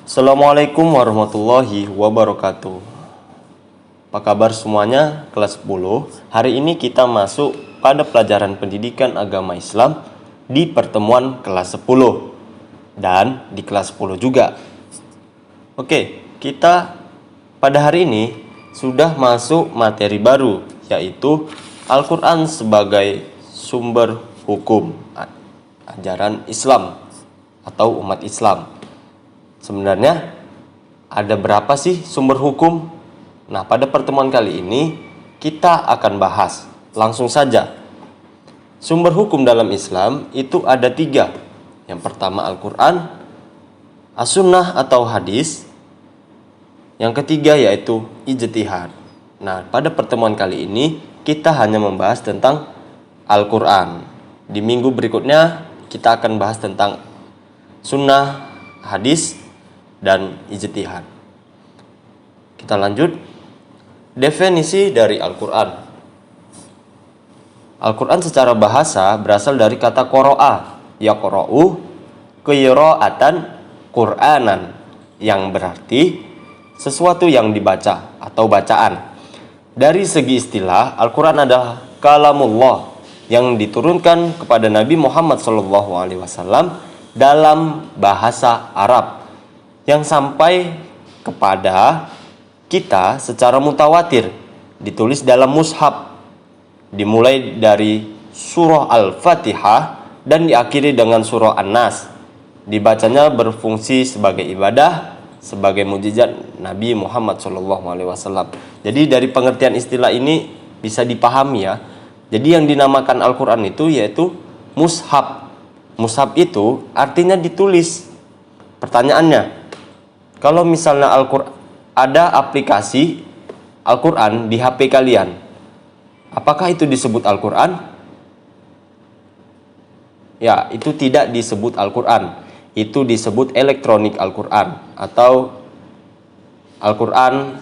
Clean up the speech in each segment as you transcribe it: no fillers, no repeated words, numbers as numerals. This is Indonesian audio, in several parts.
Assalamualaikum warahmatullahi wabarakatuh. Apa kabar semuanya? Kelas 10. Hari ini kita masuk pada pelajaran pendidikan agama Islam di pertemuan kelas 10 dan di kelas 10 juga. Oke, kita pada hari ini sudah masuk materi baru, yaitu Al-Quran sebagai sumber hukum ajaran Islam atau umat Islam. Sebenarnya ada berapa sih sumber hukum? Nah, pada pertemuan kali ini kita akan bahas langsung saja. Sumber hukum dalam Islam itu ada 3. Yang pertama Al-Quran, As-Sunnah atau hadis. Yang ketiga yaitu ijtihad. Nah, pada pertemuan kali ini kita hanya membahas tentang Al-Quran. Di minggu berikutnya kita akan bahas tentang Sunnah, hadis, dan ijtihad. Kita lanjut. Definisi dari Al-Quran. Al-Quran secara bahasa berasal dari kata qoro'a, yaqra'u, qira'atan, Qur'anan, yang berarti sesuatu yang dibaca atau bacaan. Dari segi istilah, Al-Quran adalah kalamullah yang diturunkan kepada Nabi Muhammad SAW dalam bahasa Arab, yang sampai kepada kita secara mutawatir, ditulis dalam mushaf, dimulai dari surah Al-Fatihah dan diakhiri dengan surah An-Nas. Dibacanya berfungsi sebagai ibadah, sebagai mukjizat Nabi Muhammad SAW. Jadi dari pengertian istilah ini bisa dipahami ya. Jadi yang dinamakan Al-Quran itu yaitu mushaf. Mushaf itu artinya ditulis. Pertanyaannya, kalau misalnya ada aplikasi Al-Quran di HP kalian, apakah itu disebut Al-Quran? Ya, itu tidak disebut Al-Quran. Itu disebut elektronik Al-Quran atau Al-Quran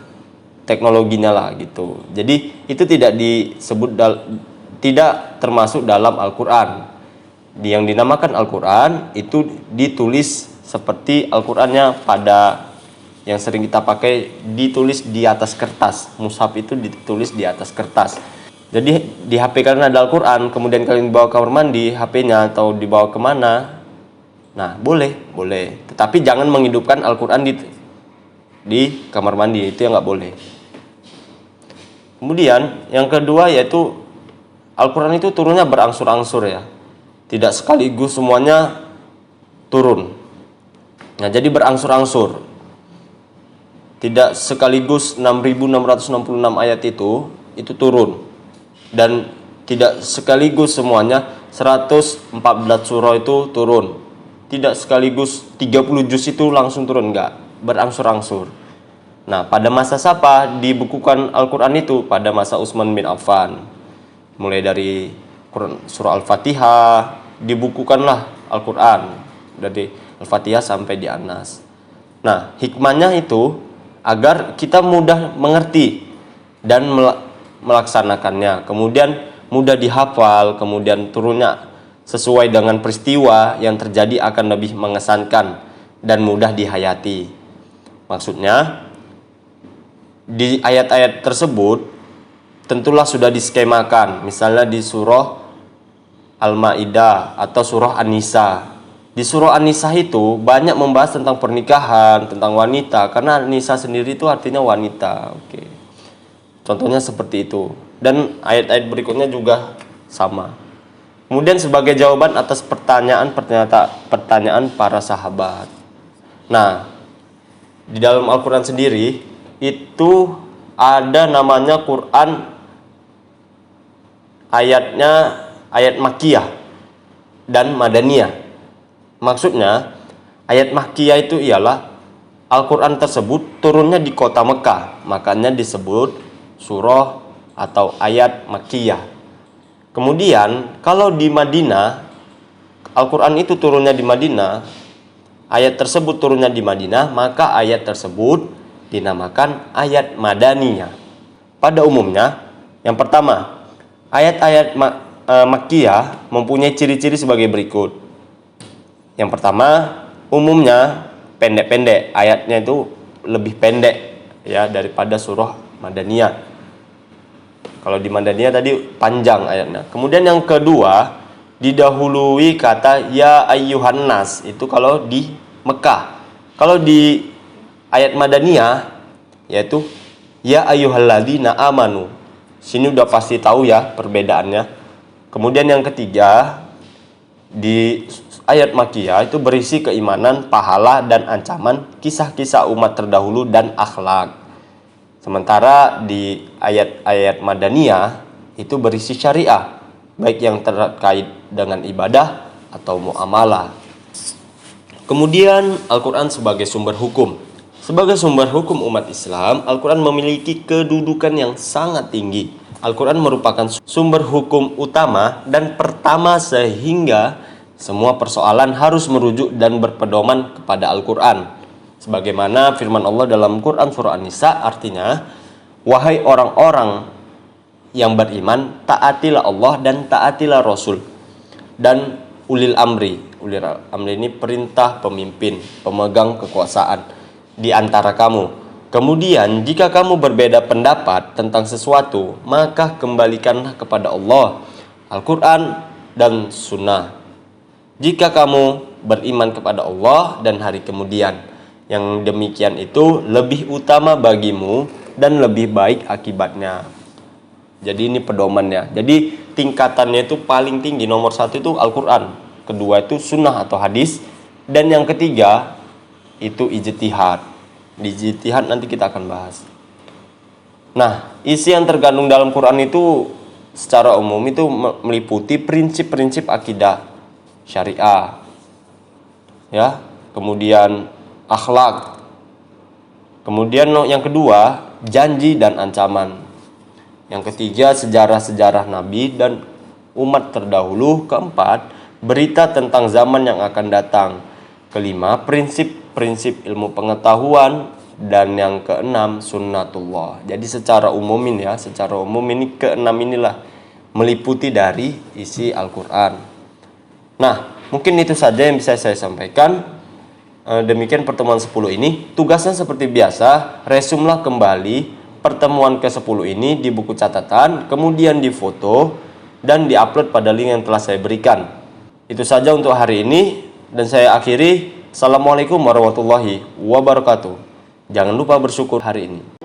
teknologinya lah gitu. Jadi itu tidak disebut tidak termasuk dalam Al-Quran. Yang dinamakan Al-Quran itu ditulis seperti Al-Qurannya pada yang sering kita pakai, ditulis di atas kertas. Mushaf itu ditulis di atas kertas. Jadi di HP kalian ada Al-Quran, kemudian kalian bawa kamar mandi HP-nya atau dibawa kemana, nah boleh. Tetapi jangan menghidupkan Al-Quran di kamar mandi, itu yang nggak boleh. Kemudian yang kedua yaitu Al-Quran itu turunnya berangsur-angsur ya, tidak sekaligus semuanya turun. Nah, jadi berangsur-angsur, tidak sekaligus 6.666 ayat itu turun, dan tidak sekaligus semuanya 114 surah itu turun, tidak sekaligus 30 juz itu langsung turun, enggak, berangsur-angsur. Nah, pada masa siapa dibukukan Al-Quran itu? Pada masa Utsman bin Affan. Mulai dari surah Al-Fatihah dibukukanlah Al-Quran, dari Al-Fatihah sampai di An-Nas. Nah, hikmahnya itu agar kita mudah mengerti dan melaksanakannya, kemudian mudah dihafal, kemudian turunnya sesuai dengan peristiwa yang terjadi akan lebih mengesankan dan mudah dihayati. Maksudnya, di ayat-ayat tersebut tentulah sudah diskemakan, misalnya di surah Al-Maidah atau surah An-Nisa. Di surah An-Nisa itu banyak membahas tentang pernikahan, tentang wanita, karena Nisa sendiri itu artinya wanita. Oke. Contohnya seperti itu. Dan ayat-ayat berikutnya juga sama. Kemudian sebagai jawaban atas pertanyaan para sahabat. Nah, di dalam Al-Quran sendiri itu ada namanya Quran, ayatnya ayat Makkiyah dan Madaniyah. Maksudnya ayat Makkiyah itu ialah Al-Quran tersebut turunnya di kota Mekah, makanya disebut surah atau ayat Makkiyah. Kemudian kalau di Madinah, Al-Quran itu turunnya di Madinah, ayat tersebut turunnya di Madinah, maka ayat tersebut dinamakan ayat Madaniyah. Pada umumnya, yang pertama, ayat-ayat Makkiyah mempunyai ciri-ciri sebagai berikut. Yang pertama, umumnya pendek-pendek, ayatnya itu lebih pendek ya daripada surah Madaniyah. Kalau di Madaniyah tadi panjang ayatnya. Kemudian yang kedua, didahului kata ya ayyuhan nas, itu kalau di Mekah. Kalau di ayat Madaniyah yaitu ya ayyuhalladzina amanu. Sini udah pasti tahu ya perbedaannya. Kemudian yang ketiga, di ayat Makkiyah itu berisi keimanan, pahala, dan ancaman, kisah-kisah umat terdahulu, dan akhlak. Sementara di ayat-ayat Madaniyah itu berisi syariah, baik yang terkait dengan ibadah atau muamalah. Kemudian Al-Quran sebagai sumber hukum. Sebagai sumber hukum umat Islam, Al-Quran memiliki kedudukan yang sangat tinggi. Al-Quran merupakan sumber hukum utama dan pertama, sehingga semua persoalan harus merujuk dan berpedoman kepada Al-Quran. Sebagaimana firman Allah dalam Quran surah An-Nisa, artinya, wahai orang-orang yang beriman, taatilah Allah dan taatilah Rasul dan ulil amri. Ulil amri ini perintah pemimpin, pemegang kekuasaan di antara kamu. Kemudian jika kamu berbeda pendapat tentang sesuatu, maka kembalikanlah kepada Allah, Al-Quran, dan Sunnah. Jika kamu beriman kepada Allah dan hari kemudian, yang demikian itu lebih utama bagimu dan lebih baik akibatnya. Jadi ini pedomannya. Jadi tingkatannya itu paling tinggi, nomor satu itu Al-Quran, kedua itu Sunnah atau hadis, dan yang ketiga itu ijtihad. Di ijtihad nanti kita akan bahas. Nah, isi yang terkandung dalam Quran itu secara umum itu meliputi prinsip-prinsip akidah syariah, ya, kemudian akhlak, kemudian yang kedua janji dan ancaman, yang ketiga sejarah-sejarah Nabi dan umat terdahulu, keempat berita tentang zaman yang akan datang, kelima prinsip-prinsip ilmu pengetahuan, dan yang keenam sunnatullah. Jadi secara umum ini keenam inilah meliputi dari isi Al-Quran. Nah, mungkin itu saja yang bisa saya sampaikan. Demikian pertemuan 10 ini. Tugasnya seperti biasa, resumlah kembali pertemuan ke-10 ini di buku catatan, kemudian difoto dan diupload pada link yang telah saya berikan. Itu saja untuk hari ini, dan saya akhiri. Assalamualaikum warahmatullahi wabarakatuh. Jangan lupa bersyukur hari ini.